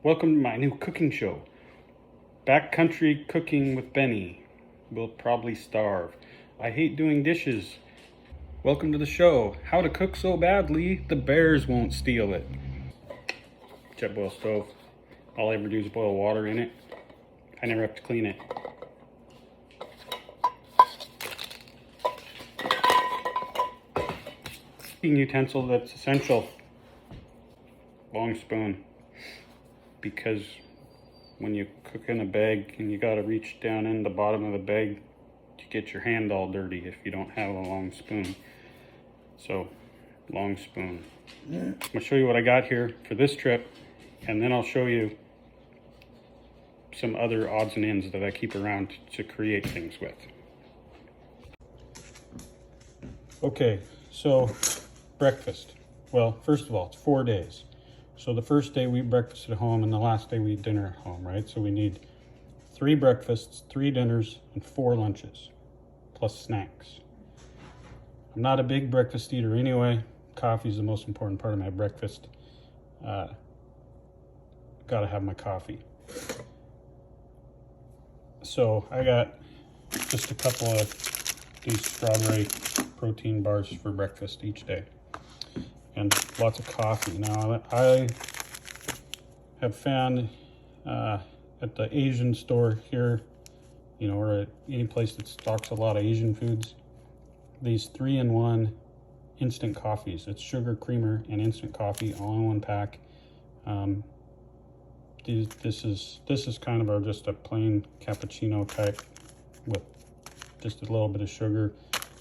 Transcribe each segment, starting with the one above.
Welcome to my new cooking show, Backcountry Cooking with Benny. We'll probably starve. I hate doing dishes. Welcome to the show, how to cook so badly the bears won't steal it. Jetboil stove. All I ever do is boil water in it. I never have to clean it. Cooking utensil that's essential. Long spoon. Because when you cook in a bag and you gotta reach down in the bottom of the bag to get your hand all dirty if you don't have a long spoon. So, long spoon. I'm gonna show you what I got here for this trip, and then I'll show you some other odds and ends that I keep around to create things with. Okay, so breakfast. Well, first of all, it's 4 days. So the first day we eat breakfast at home and the last day we eat dinner at home, right? So we need 3 breakfasts, 3 dinners, and 4 lunches, plus snacks. I'm not a big breakfast eater anyway. Coffee is the most important part of my breakfast. Gotta have my coffee. So I got just a couple of these strawberry protein bars for breakfast each day. And lots of coffee. Now, I have found at the Asian store here, you know, or at any place that stocks a lot of Asian foods, these 3-in-1 instant coffees. It's sugar, creamer, and instant coffee all in one pack. This is kind of just a plain cappuccino type with just a little bit of sugar.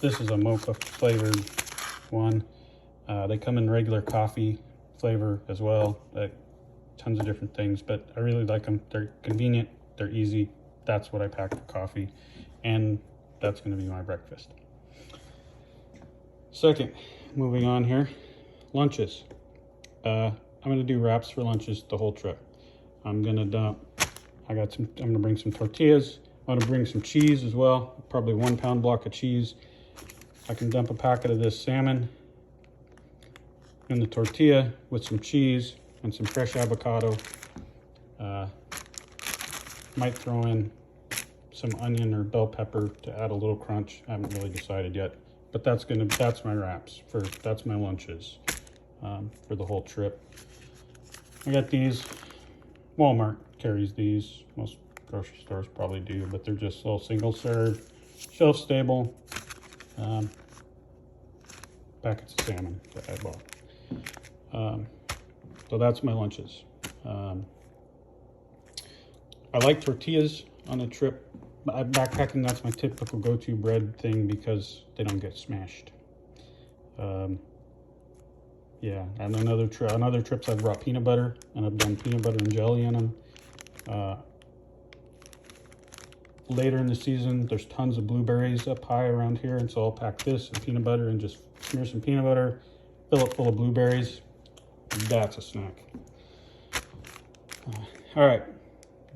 This is a mocha flavored one. They come in regular coffee flavor as well, tons of different things, but I really like them. They're convenient, they're easy. That's what I pack for coffee, and that's going to be my breakfast. Second, moving on here, lunches. I'm going to do wraps for lunches the whole trip. I'm going to bring some tortillas. I'm going to bring some cheese as well, probably 1 pound block of cheese. I can dump a packet of this salmon in the tortilla with some cheese and some fresh avocado. Might throw in some onion or bell pepper to add a little crunch. I haven't really decided yet, but that's my wraps that's my lunches for the whole trip. I got these. Walmart carries these. Most grocery stores probably do, but they're just little single serve, shelf stable packets of salmon that I bought. So that's my lunches. I like tortillas on a trip. Backpacking, that's my typical go-to bread thing because they don't get smashed. Yeah, and on other trips I've brought peanut butter, and I've done peanut butter and jelly in them. Later in the season, there's tons of blueberries up high around here, and so I'll pack this and peanut butter and just smear some peanut butter, fill it full of blueberries. That's a snack. All right,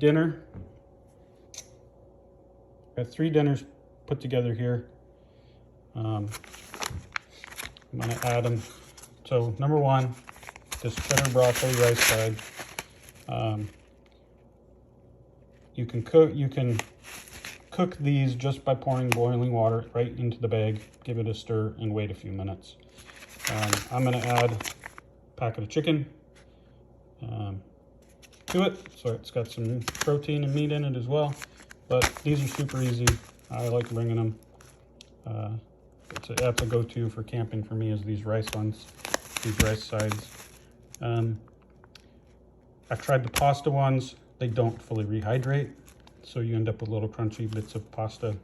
dinner. I have 3 dinners put together here. I'm gonna add them. So number 1, this cheddar broccoli rice side. You can cook these just by pouring boiling water right into the bag, give it a stir, and wait a few minutes. I'm gonna add a packet of chicken to it, so it's got some protein and meat in it as well. But these are super easy. I like bringing them. That's a go-to for camping for me, is these rice ones, these rice sides. I've tried the pasta ones. They don't fully rehydrate, so you end up with little crunchy bits of pasta,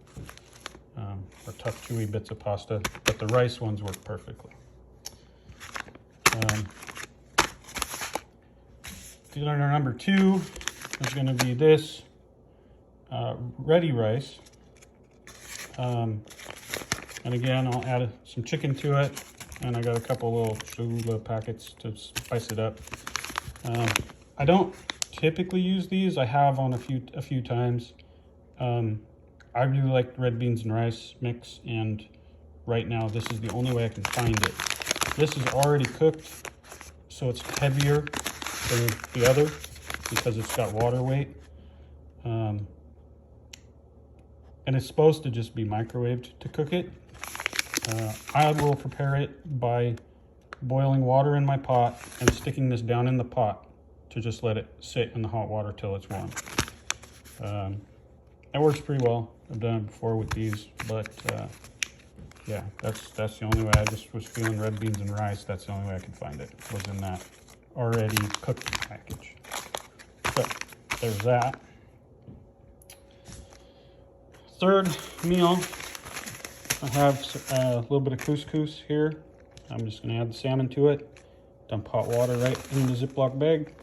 or tough, chewy bits of pasta. But the rice ones work perfectly. Dinner number 2 is going to be this ready rice. And again, I'll add some chicken to it, and I got a couple little Cholula packets to spice it up. I don't typically use these. I have on a few times. I really like red beans and rice mix, and right now this is the only way I can find it. This is already cooked, so it's heavier than the other. because it's got water weight. And it's supposed to just be microwaved to cook it. I will prepare it by boiling water in my pot and sticking this down in the pot to just let it sit in the hot water till it's warm. That works pretty well. I've done it before with these, but yeah, that's the only way. I just was feeling red beans and rice. That's the only way I could find it, was in that already cooked package. So there's that. Third meal, I have a little bit of couscous here. I'm just going to add the salmon to it. Dump hot water right in the Ziploc bag.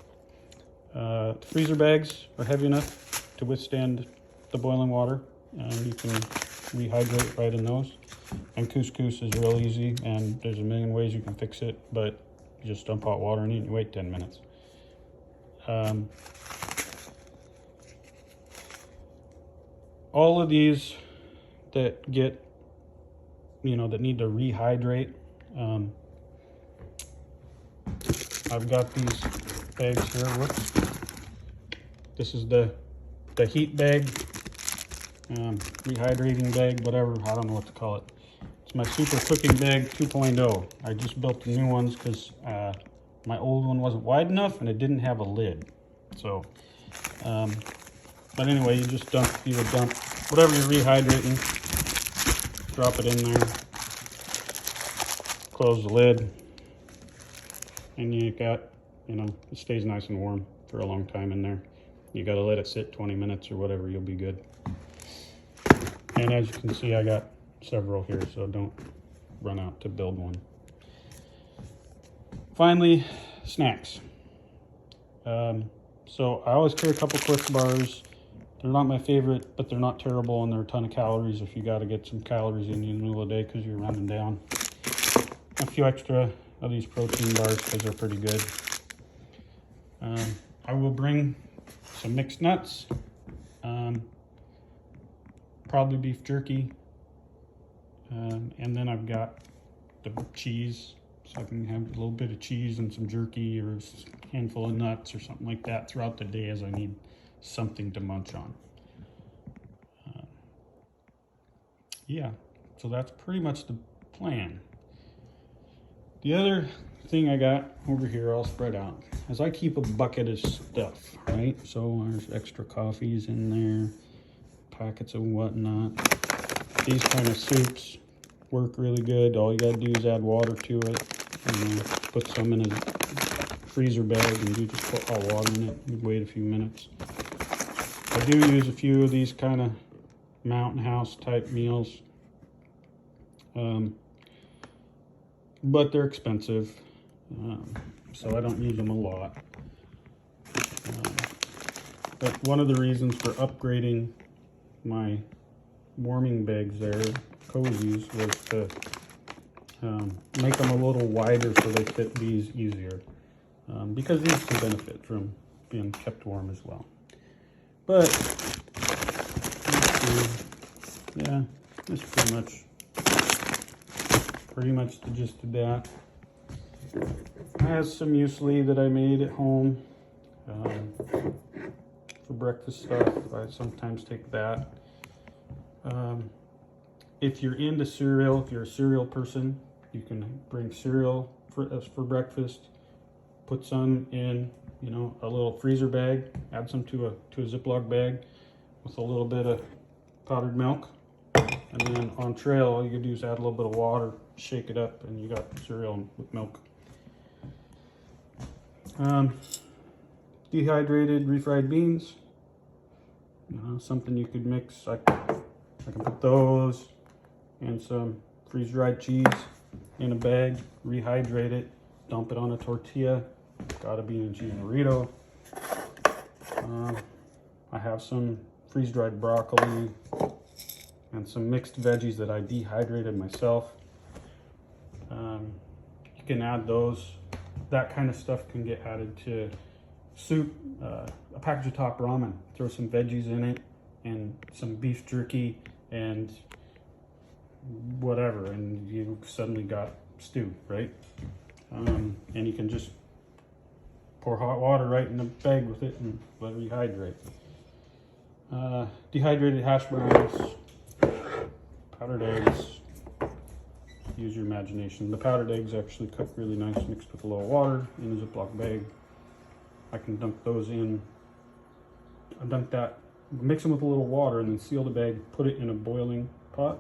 The freezer bags are heavy enough to withstand the boiling water, and you can rehydrate right in those. And couscous is real easy, and there's a million ways you can fix it, but you just dump hot water in it and you wait 10 minutes. All of these that get, that need to rehydrate, I've got these bags here. Whoops. This is the heat bag, rehydrating bag, whatever. I don't know what to call it. It's my Super Cooking Bag 2.0. I just built the new ones because my old one wasn't wide enough and it didn't have a lid. So, but anyway, you just dump whatever you're rehydrating, drop it in there, close the lid, and you got, it stays nice and warm for a long time in there. You got to let it sit 20 minutes or whatever, you'll be good. And as you can see, I got several here, so don't run out to build one. Finally, snacks. So I always carry a couple Clif bars. They're not my favorite, but they're not terrible, and they're a ton of calories if you got to get some calories in the middle of the day because you're running down. A few extra of these protein bars because they're pretty good. I will bring some mixed nuts, probably beef jerky, and then I've got the cheese, so I can have a little bit of cheese and some jerky or a handful of nuts or something like that throughout the day as I need something to munch on. Yeah, so that's pretty much the plan. The other thing I got over here all spread out is I keep a bucket of stuff, right? So there's extra coffees in there, packets of whatnot. These kind of soups work really good. All you gotta do is add water to it, put some in a freezer bag, and you just put hot water in it. You wait a few minutes. I do use a few of these kind of mountain house type meals, but they're expensive, so I don't use them a lot. But one of the reasons for upgrading my warming bags there, cozies, was to make them a little wider so they fit these easier, because these can benefit from being kept warm as well. But yeah, that's pretty much the gist of that. I have some muesli that I made at home for breakfast stuff. I sometimes take that. If you're into cereal, if you're a cereal person, you can bring cereal for breakfast. Put some in, a little freezer bag. Add some to a Ziploc bag with a little bit of powdered milk. And then on trail, all you can do is add a little bit of water, shake it up, and you got cereal with milk. Dehydrated refried beans. Something you could mix. I can put those and some freeze-dried cheese in a bag, rehydrate it, dump it on a tortilla. Got a bean and cheese burrito. I have some freeze-dried broccoli and some mixed veggies that I dehydrated myself. You can add those. That kind of stuff can get added to soup, a package of top ramen. Throw some veggies in it and some beef jerky and whatever, and you suddenly got stew, right? And you can just pour hot water right in the bag with it and let it rehydrate. Dehydrated hash browns, powdered eggs. Use your imagination. The powdered eggs actually cook really nice mixed with a little water in a Ziploc bag. I can dunk those in. I dunk that, mix them with a little water, and then seal the bag, put it in a boiling pot,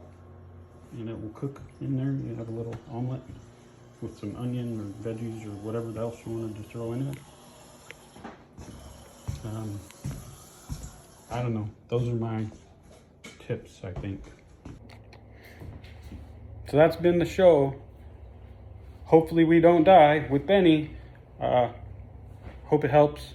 and it will cook in there. You have a little omelet with some onion or veggies or whatever else you wanted to throw in it. I don't know. Those are my tips, I think. So that's been the show. Hopefully we don't die with Benny. Hope it helps.